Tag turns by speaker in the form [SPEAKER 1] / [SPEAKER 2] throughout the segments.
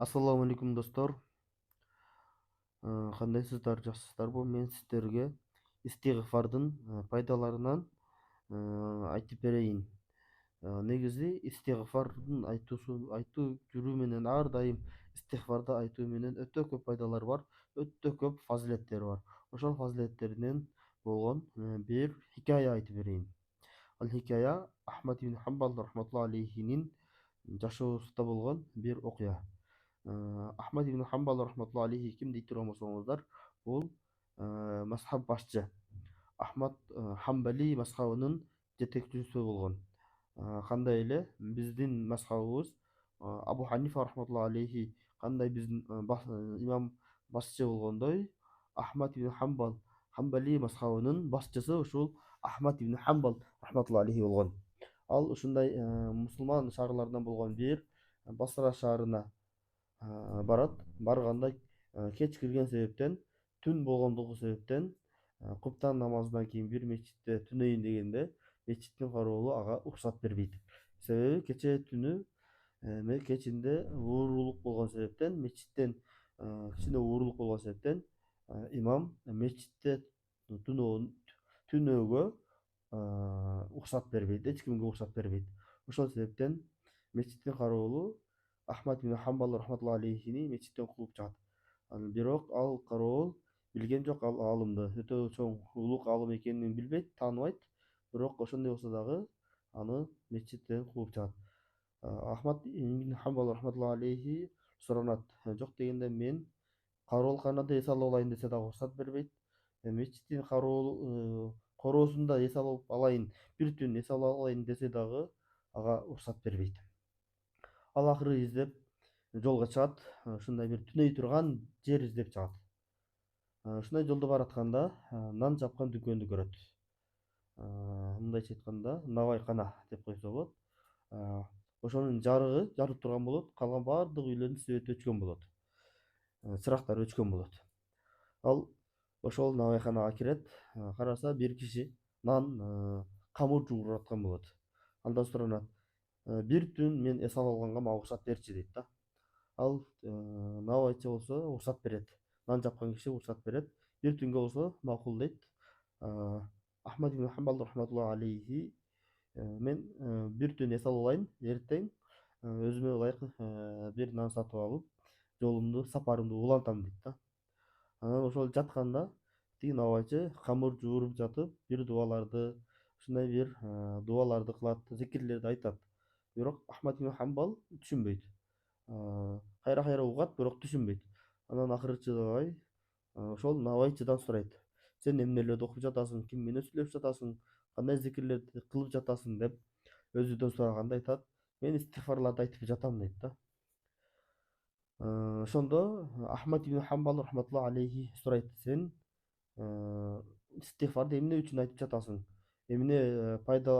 [SPEAKER 1] Ассаламу алейкум достор. Кандайсыздар, жакшысыздарбы? Мен сиздерге истигфардын пайдаларынан айтып берейин. Негизи истигфардын айтуу жүрүү менен ар дайым истигфарды айтуу менен өтө көп пайдалар бар, өтө көп фазилеттери бар. Ошол фазилеттеринен болгон бир хикая айтып берейин. Ал хикая Ахмад ибн Хамбал рахматулла алейхинин жашоосунда болгон бир окуя. Ахмад ибн Хамбал рахматулла алейхи ким дей турган болсоңуздар, бул мазхаб башчы Ахмад Хамбали мазхабынын жетекчиси болгон. Кандай эле биздин мазхабыбыз Абу Ханифа рахматулла алейхи кандай биздин имам башчы болгондой, Ахмад ибн Хамбал Хамбали мазхабынын башчысы ушул Ахмад ибн Хамбал рахматулла алейхи болгон. Ал ушундай мусулман шаарларынан болгон бир Басра шаарына барат. Барганда кеч кирген себептен, түн болгондугу себептен куптан намазынан кийин бир мечитте түнөйүн дегенде мечиттин кароолу ага уруксат бербейт. Себеби кечээ түнү кечинде уурулук болгон себептен, мечиттен кичине уурулук болгон себептен имам мечитте түнөөгө уруксат бербейт, эч кимге уруксат бербейт. Ошол себептен мечиттин кароолу Ахмад ибн Хамбал рахматулла алейхини мечиттен кууп чыгат. Бирок ал кароол билген жок ал аалымды, өтө чоң улук аалым экенин билбейт, тааныбайт. Бирок ошондой болсо дагы аны мечиттен кууп чыгат. Ахмад ибн Хамбал рахматулла алейхи суранат. Жок дегенде мен кароолканада эс алып алайын десе дагы уруксат бербейт. Мечиттин короосунда эс алып алайын, бир түн эс алып алайын десе дагы ага уруксат бербейт. Ал акыры издеп жолго чыгат. Ушундай бир түнөй турган жер издеп чыгат. Ушундай жолдо баратканда нан чапкан дүкөндү көрөт. Мындайча айтканда навайкана деп койсо болот. Ошонун жарыгы жарып турган болот, калган баардык үйлөрдүн свети өчкөн болот, чырактары өчкөн болот. Ал ошол навайканага кирет, караса бир киши нан камыр жууруп аткан болот. Андан суранат: бир түн мен эс алып алганга мага уруксат берчи дейт да. Ал набайчы болсо уруксат берет. Нан жапкан киши уруксат берет. Бир түнгө болсо макул дейт. Ахмад ибн Хамбал рахматулла алейхи: мен бир түн эс алып алайын, эртең өзүмө ылайык бир нан сатып алып, жолумду, сапарымды улантам дейт да. Анан ошол жатканда тиги набайчы камыр жууруп жатып, бир дубаларды, ушундай бир дубаларды кылат, зикирлерди айтат. Бирок Ахмад ибн Хамбал түшүнбөйт. Кайра угат, бирок түшүнбөйт. Анан акыры чыдабай ошол набайчыдан сурайт: сен эмнелерди окуп жатасың, ким менен сүйлөшүп жатасың, кандай зикирлерди кылып жатасың деп өзүдөн сураганда айтат: мен истигфарларды айтып жатам дейт да. Ошондо Ахмад ибн Хамбал рахматулла алейхи сурайт: сен истигфарды эмне үчүн айтып жатасың, эмне пайда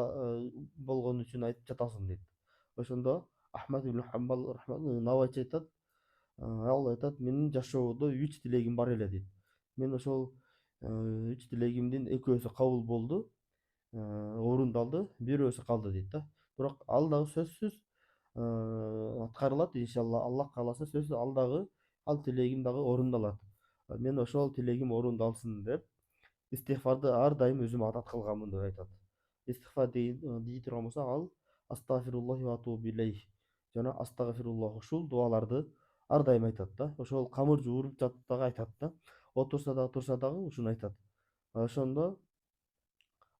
[SPEAKER 1] болгон үчүн айтып жатасың дейт. Ошондо Ахмад ибн Хамбал набайчы айтат: ал айтат: менин жашоодо 3 тилегим бар эле дейт. Мен ошол 3 тилегимдин экөөсү кабыл болду, орундалды, бирөөсү калды дейт да. Бирок ал дагы сөзсүз аткарылат, иншалла, Аллах кааласа, сөзсүз ал дагы, ал тилегим дагы орундалат. Мен ошол тилегим орундалсын деп истигфарды ар дайым өзүм адат кылганмын деп айтат. Истигфар дей турган болсо ал астагфируллахи ва атубу илейх жана астагфируллах, ушул дуаларды ар дайым айтат да. Ошол камыр жууруп жатып дагы айтат да. Отурса дагы, турса дагы ушуну айтат. Ошондо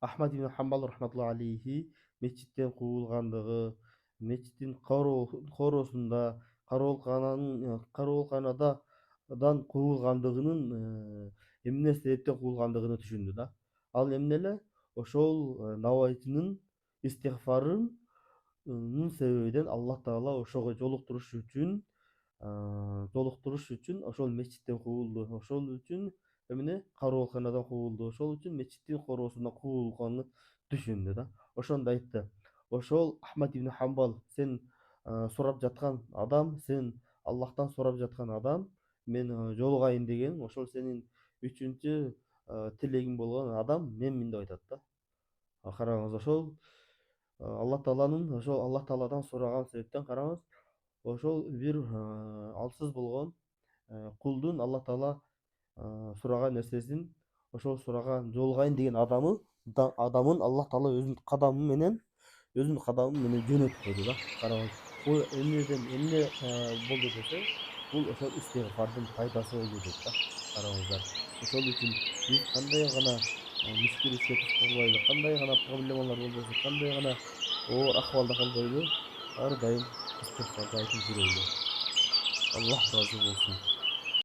[SPEAKER 1] Ахмад ибн Хамбал рахматулла алейхи мечиттен куулгандыгы, мечиттин короосунда, кароолканадан куулгандыгынын эмне себептен куулгандыгын түшүндү да. Ал эмне эле? Ошол набайчынын истигфарынын себебинен Аллах Таала ошого жолуктуруш үчүн ошол мечиттен куулду. Ошол үчүн эмне? Кароолканадан куулду. Ошол үчүн мечиттин короосундан куулганын түшүндү да. Ошондо айтты: ошол Ахмад ибн Хамбал, сен сурап жаткан адам, сен Аллахтан сурап жаткан адам, мен жолугайын деген, ошол сенин үчүнчү тилегиң болгон адам менмин деп айтат да. Караңыз, ошол Аллах Тааладан сураган себептен караңыз, ошол бир алсыз болгон кулдун Алла Таала сураган нерсесин, ошол сураган жолугайын деген адамын Алла Таала өзүнүн кадамы менен жөнөтүп койду да. Карабаңыз, бул эмне болду десе, бул ошол истигфардын пайдасы болду дейт да. Карабаңыздар, ошол үчүн биз кандай гана мишкил ишке туш болбойлу, кандай гана проблемалар болбосун, кандай гана оор акыбалда калбойлу, ар дайым истигфарды айтып жүрөлү. Аллах ыраазы болсун.